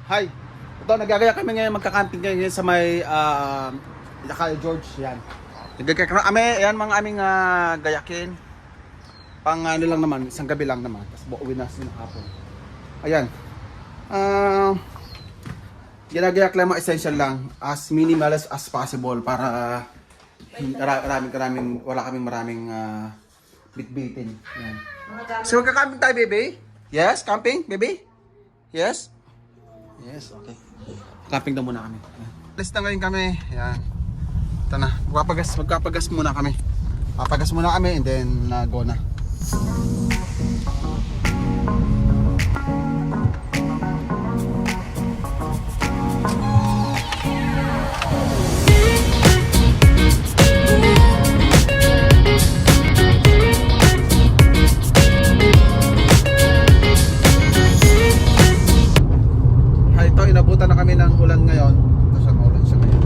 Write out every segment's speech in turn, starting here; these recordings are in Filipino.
Hi. Ito, nagagaya kami ngayon, magka-camping ngayon sa may Yakay George, yan. Nagagaya kami, yan mga aming gayakin. Pang ano lang naman, isang gabi lang naman. Tapos buuwi na sa hapon. Ayan. Ginagayak lang mga essential lang, as minimal as possible para wala kaming maraming bitbitin. Yan. So magka-camping tayo, baby? Yes, camping, baby? Yes? Yes, okay. Camping na muna kami. Alis na ngayon kami. Yan. Ito na. Magpapagas muna kami. Papagas muna kami and then go na. Inabutan na kami ng ulan ngayon. Ito siya, maulan siya ngayon.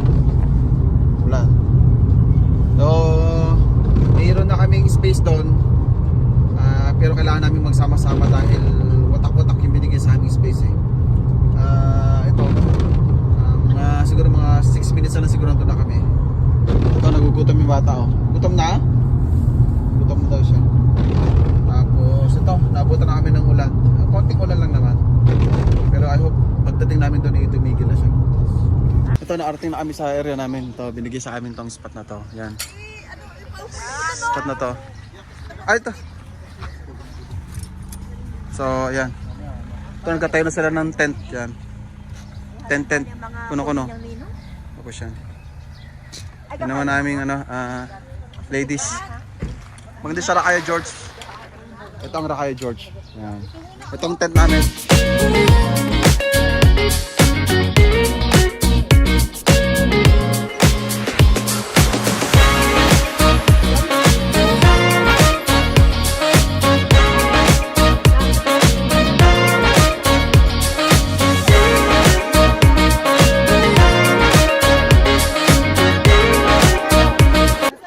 Ulan. So, mayroon na kaming space doon. Pero kailangan namin magsama-sama dahil watak-watak yung binigay sa aming space eh. Ito. Siguro mga 6 minutes na siguro na kami. Ito, nagugutom yung bata oh. Gutom na? Gutom na daw siya. Tapos ito, nabutan na kami ng ulan. Konting ulan lang naman. Pero I hope pagdating namin doon ay tumigil na siya. Ito, naarating na kami sa area namin. Ito, binigay sa amin tong spot na to. Yan. Spot na to. Ay, ito. So, yan. Ito, nagkatayo na sila ng tent. Yan. Tent. Kuno-kuno. Tapos yan. Yan naman naming ladies. Maganda sa Rakaya George. Ito ang Rakaya George. Yan. Itong tent namin.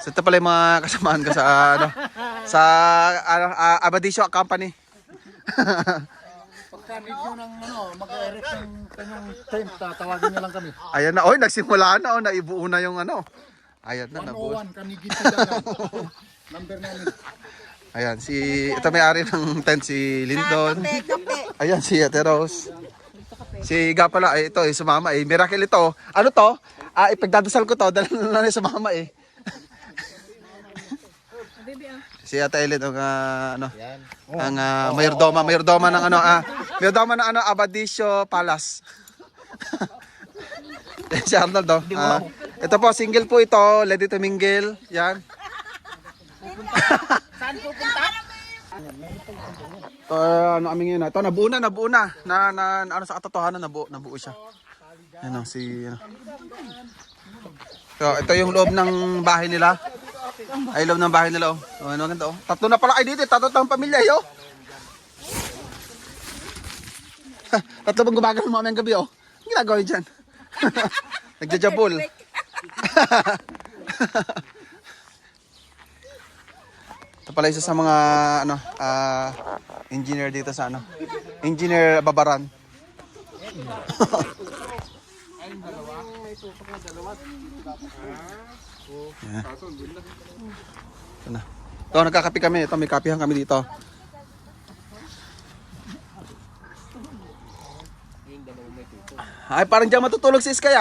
So ito pala yung mga kasamaan ko sa Abadisio Company. Pagka medyo ng mag-erect ng kanyang tent, tatawagin niya lang kami. Ayan na, nagsimula na, naibuo na yung Ayan na, nabuo. 101, kanigin siya number namin. Ayan, ito may-ari ng tent, si Lindon. Ayan, si Ate Rose. Si Gapala, ito, sumama miracle ito. Ano to? Ipagdadasal ko to, dahil na sumama Si Ate Eileen ang mayordoma ng mayordoma ng Abadisio Palace. Si Arnold ito po, single po ito, ready to mingle. Yan. Saan pupunta? Aming yun. Ito, nabuo na. Sa katotohanan, nabuo siya. So, ito yung loob ng bahay nila. Loob ng bahay nila. Maganda. Tatlo na pala kayo dito. Tatlo ng pamilya. Tatlo bang gumagano mamayang gabi. Ang ginagawa nyo dyan? Nagjajabol. Ito pala isa sa mga engineer dito sa Engineer Babaran. Ito, nagkakape kami. Ito, may kapihan kami dito. Ay, parang dyan matutulog si Iskay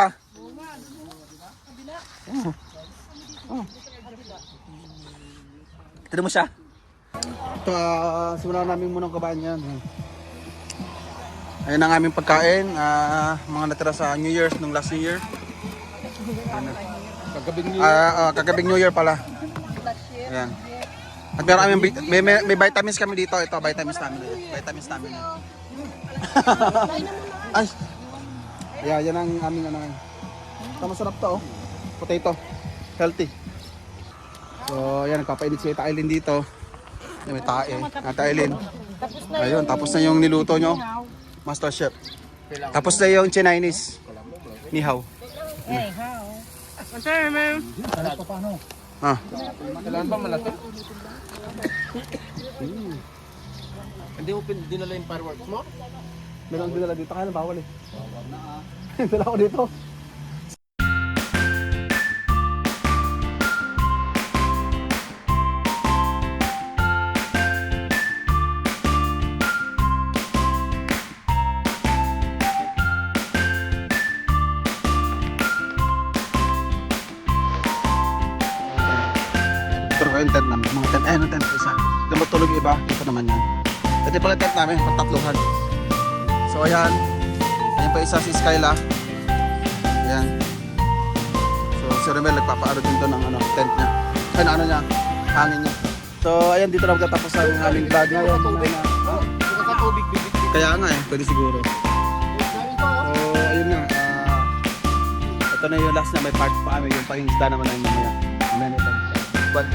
Tignan mo siya. Ito, simulan namin munang kabahan yan. Ayan ang aming pagkain. Mga natira sa New Year's nung last New Year. Kagabing New Year pala. Ayan. At meron kami may vitamins kami dito. Ito, vitamins namin. Ay. Yan ang aming Ito, masarap to. Potato. Healthy. So, yan, nagpapainit si Ate Eileen dito. May tae. Ate Eileen. Ayun, tapos na yung niluto nyo. Master Chef. Tapos na yung Chinese. Ni hao. Masaya, ma'am. Kailangan ba malaki? Hindi mo dinala yung fireworks mo? Meron din dala dito, kaya na bawal eh. Bawal na ah. Dala ko dito. Pero ko yung tent namin, mga tent, ayun ang tent isa. Hindi matulog yung iba, ito naman yan. Ito pala yung tent namin, patatluhan. So ayan, ayan pa isa si Skyla. Ayan. So si Romel nagpapaaro din doon ng ano, tent niya. Ay ano niya, hangin niya. So ayan, dito na magtatapos ang aming vlog ngayon. Ito sa tubig, bibig. Kaya nga eh, pwede siguro. So ayun nga, ito na yung last na may part pa kami, yung pangingisda naman na yung mamaya. Amen ito. But